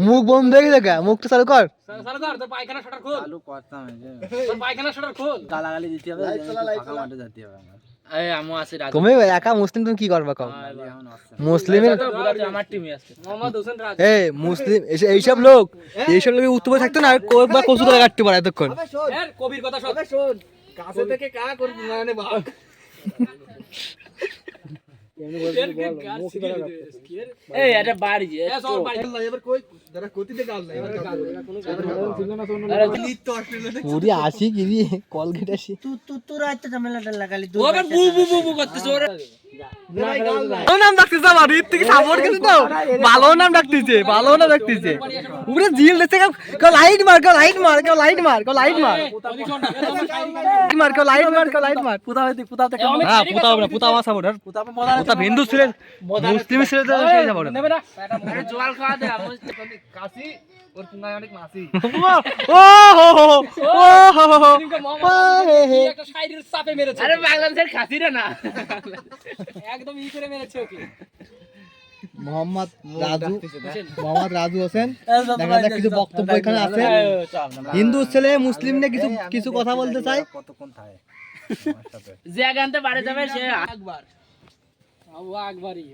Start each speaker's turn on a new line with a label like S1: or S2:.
S1: মুখ বন্ধ হয়ে গেছে, মুখটা চালু কর।
S2: তোর পায়খানা শাটার খোল।
S3: চালু করতাম
S2: তোর পায়খানা শাটার খোল।
S3: গালাগালি দিতে হবে, ফাঁকা মাঠে যেতে হবে আমার।
S2: আমু আছে রাজু।
S1: তুমি একা মুসলিম, তুমি কি করবা কও?
S3: এখন আসছে
S1: মুসলিমের
S2: আমার টিমে আছে মোহাম্মদ হোসেন রাজু।
S1: এই মুসলিম এইসব লোক উত্তরে থাকতো না, আর বা কচু করে কাটতে পারে এতক্ষণ।
S2: এর কবির কথা শোন। কাছে থেকে কা করবি মানে বাপ। এই এটা বাড়ি যে সব বাড়ি এবার কই দাঁড়া গতিতে গাল না, এবার গাল আরে নিত্য অস্ট্রেলিয়াতে
S1: পুরি আসি কি রে কলগেট আসি।
S3: তোরা একটা ঝামেলাটা লাগালি
S2: ও আবার বু বু বু করতেছ ওরে।
S1: ভালো নাম ডাকতেছে, আমার ঈদ থেকে সাপোর্ট কিন্তু তো ভালো নাম ডাকতেছে, ভালো নাম ডাকতেছে। উপরে জিল দিতে কেউ লাইট মার, কেউ লাইট মার, কেউ লাইট মার, কেউ লাইট মার, মার কেউ লাইট মার, কেউ লাইট মার।
S3: পুতা হইতে পুতা থেকে
S1: হ্যাঁ পুতা হবে না, পুতা আমার সাপোর্ট। পুতা হিন্দু ছিলেন, মুসলিম ছিলেন তো সেই সাপোর্ট।
S2: নেবে না আরে জোয়াল খাওয়া দে আমি কাশি ওর পুঙ্গায় অনেক মাসি।
S1: ও হো হো ও হো হো
S2: তিনটা মোহাম্মদ একটা সাইডের চাপে মেরেছে। আরে বাংলাদেশের খাসিরা না একদম ই করে মেরেছে ওকে।
S1: মোহাম্মদ রাজু হোসেন, দেখা যাক কিছু বক্তব্য এখানে আছে। হিন্দু ছেলে মুসলিম নিয়ে কিছু কথা বলতে চাই।
S3: কতক্ষণ থাকে
S2: যে গানতে বাড়ি যাবে সে আকবার। আল্লাহু আকবারই।